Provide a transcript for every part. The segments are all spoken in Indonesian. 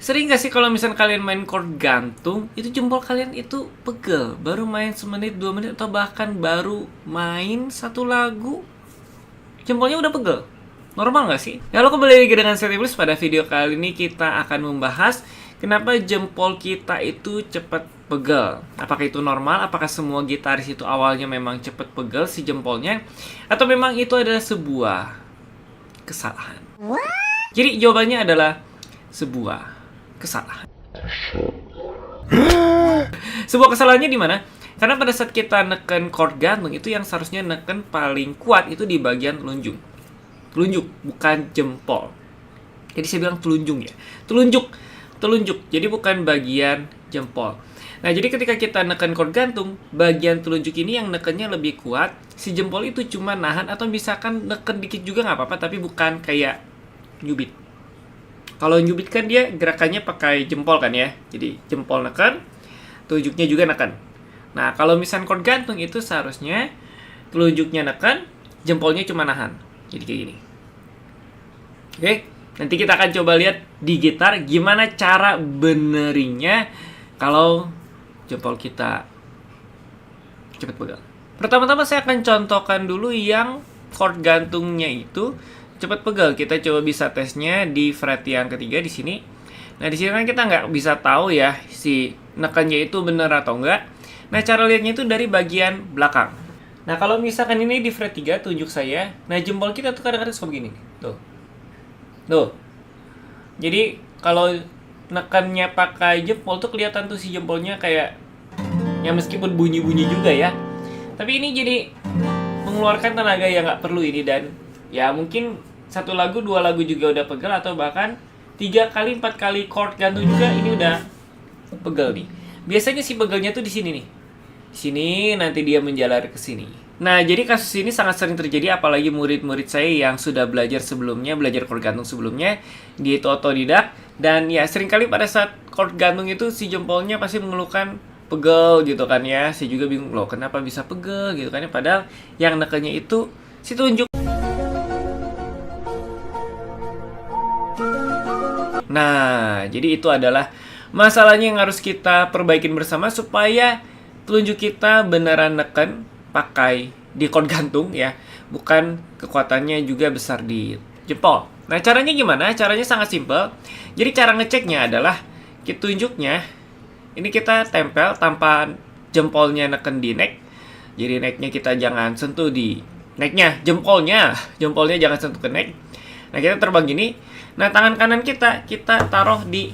Sering gak sih kalau misalnya kalian main chord gantung, itu jempol kalian itu pegel. Baru main semenit, 2 menit, atau bahkan baru main satu lagu, jempolnya udah pegel. Normal gak sih? Ya, halo, kembali lagi dengan saya Iblis. Pada video kali ini kita akan membahas kenapa jempol kita itu cepat pegel. Apakah itu normal? Apakah semua gitaris itu awalnya memang cepat pegel si jempolnya? Atau memang itu adalah sebuah kesalahan? Jadi jawabannya adalah sebuah kesalahan. Sebuah kesalahannya di mana? Karena pada saat kita neken chord gantung itu yang seharusnya neken paling kuat itu di bagian telunjuk. Telunjuk, bukan jempol. Jadi saya bilang telunjuk ya. Telunjuk. Jadi bukan bagian jempol. Nah, jadi ketika kita neken chord gantung, bagian telunjuk ini yang nekennya lebih kuat. Si jempol itu cuma nahan atau misalkan neken dikit juga nggak apa-apa, tapi bukan kayak nyubit. Kalau nyubit kan dia gerakannya pakai jempol kan ya. Jadi jempol neken, telunjuknya juga neken. Nah, kalau misalnya chord gantung itu seharusnya telunjuknya neken, jempolnya cuma nahan. Jadi kayak gini. Oke, nanti kita akan coba lihat di gitar gimana cara benerinya kalau jempol kita cepat pegal. Pertama-tama saya akan contohkan dulu yang chord gantungnya itu cepat pegal. Kita coba bisa tesnya di fret yang ketiga di sini. Nah, di sini kan kita nggak bisa tahu ya si nekannya itu benar atau enggak. Nah, cara lihatnya itu dari bagian belakang. Nah, kalau misalkan ini di fret 3 tunjuk saya, nah jempol kita tuh kadang-kadang suka begini. Tuh. Jadi kalau nekannya pakai jempol tuh kelihatan tuh si jempolnya kayak ya meskipun bunyi-bunyi juga ya. Tapi ini jadi mengeluarkan tenaga yang nggak perlu ini, dan ya mungkin 1 lagu, 2 lagu juga udah pegel, atau bahkan 3 kali, 4 kali chord gantung juga ini udah pegel nih. Biasanya si pegelnya tuh di sini nih. Di sini nanti dia menjalar ke sini. Nah, jadi kasus ini sangat sering terjadi apalagi murid-murid saya yang sudah belajar sebelumnya, belajar chord gantung sebelumnya, dia itu otodidak, dan ya seringkali pada saat chord gantung itu si jempolnya pasti mengeluhkan pegel gitu kan ya. Saya juga bingung loh kenapa bisa pegel gitu kan ya, padahal yang nekennya itu si telunjuk. Nah, jadi itu adalah masalahnya yang harus kita perbaikin bersama supaya telunjuk kita beneran neken pakai di chord gantung ya, bukan kekuatannya juga besar di jempol. Nah, caranya gimana? Caranya sangat simpel. Jadi cara ngeceknya adalah tunjuknya ini kita tempel tanpa jempolnya neken di neck. Jadi necknya kita jangan sentuh di necknya, jempolnya jangan sentuh ke neck. Nah, kita terbang gini. Nah, tangan kanan kita taruh di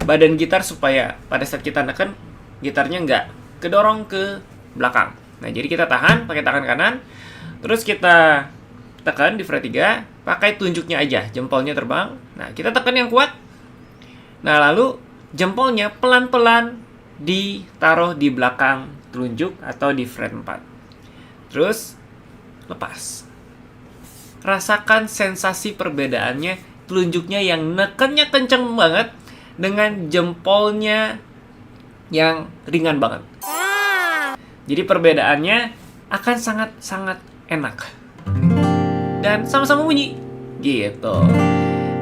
badan gitar supaya pada saat kita neken, gitarnya nggak kedorong ke belakang. Nah, jadi kita tahan pakai tangan kanan, terus kita tekan di fret 3, pakai tunjuknya aja, jempolnya terbang. Nah, kita tekan yang kuat. Nah, lalu jempolnya pelan-pelan ditaruh di belakang telunjuk atau di fret 4. Terus lepas. Rasakan sensasi perbedaannya, telunjuknya yang nekennya kenceng banget dengan jempolnya yang ringan banget. Jadi perbedaannya akan sangat-sangat enak dan sama-sama bunyi gitu.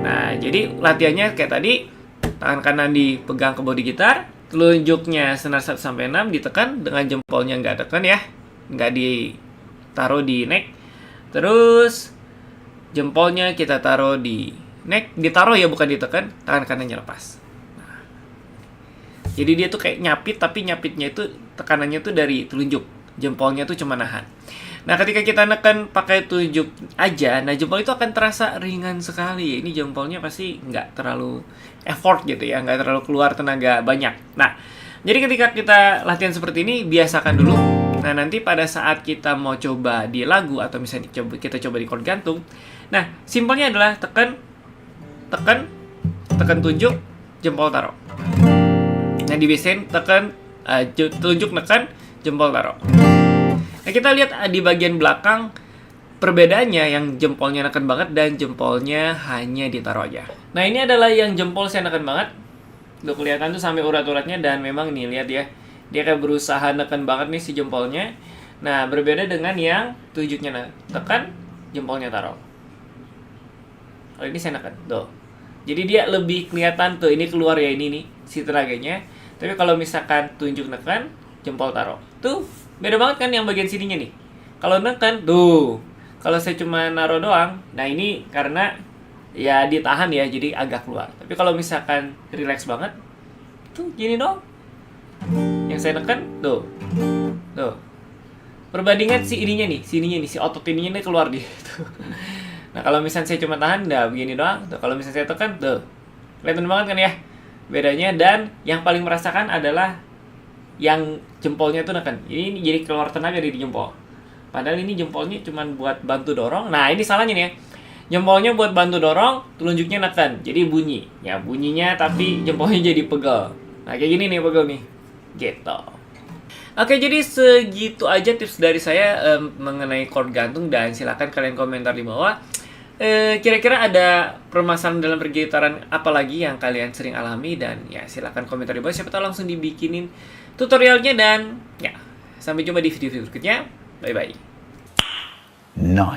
Nah, jadi latihannya kayak tadi, tangan kanan dipegang ke bodi gitar, telunjuknya senar 1 sampai 6 ditekan dengan jempolnya nggak tekan ya, nggak ditaruh di neck. Terus jempolnya kita taruh di neck, ditaruh ya bukan ditekan, tangan kanannya lepas. Nah, jadi dia tuh kayak nyapit, tapi nyapitnya itu tekanannya tuh dari telunjuk, jempolnya tuh cuma nahan. Nah, ketika kita neken pakai telunjuk aja, nah jempol itu akan terasa ringan sekali. Ini jempolnya pasti nggak terlalu effort gitu ya, nggak terlalu keluar tenaga banyak. Nah, jadi ketika kita latihan seperti ini, biasakan dulu. Nah, nanti pada saat kita mau coba di lagu atau misalnya kita coba di chord gantung, nah simpelnya adalah tekan tunjuk, jempol taruh. Nah, dibiasain tekan telunjuk neken, jempol taruh. Nah, kita lihat di bagian belakang perbedaannya, yang jempolnya neken banget dan jempolnya hanya ditaruh aja. Nah, ini adalah yang jempol saya neken banget. Udah kelihatan tuh sampai urat-uratnya, dan memang nih lihat ya, dia kayak berusaha neken banget nih si jempolnya. Nah, berbeda dengan yang telunjuknya tekan, jempolnya taruh. Kalau ini saya neken, tuh. Jadi dia lebih kelihatan tuh, ini keluar ya, ini nih si tenaganya. Tapi kalau misalkan tunjuk neken, jempol taruh. Tuh, beda banget kan yang bagian sininya nih. Kalau neken, tuh. Kalau saya cuma naruh doang, nah ini karena ya ditahan ya, jadi agak keluar. Tapi kalau misalkan relax banget, tuh gini dong. Yang saya neken, tuh. Tuh. Perbandingan si ininya nih, si otot ininya nih keluar dia. Tuh. Nah, kalau misalnya saya cuma tahan, nah begini doang. Tuh, kalau misalnya saya tekan, tuh. Kelihatan banget kan ya bedanya, dan yang paling merasakan adalah yang jempolnya tuh neken. Ini jadi keluar tenaga di jempol. Padahal ini jempolnya cuma buat bantu dorong. Nah, ini salahnya nih ya. Jempolnya buat bantu dorong, telunjuknya neken. Jadi bunyi. Ya, bunyinya tapi jempolnya jadi pegel. Nah, kayak gini nih pegel nih. Gitu. Oke, jadi segitu aja tips dari saya mengenai cord gantung, dan silakan kalian komentar di bawah. Kira-kira ada permasalahan dalam pergitaran apa lagi yang kalian sering alami, dan ya silakan komentar di bawah, siapa tahu langsung dibikinin tutorialnya. Dan ya sampai jumpa di video berikutnya, bye bye. Nice.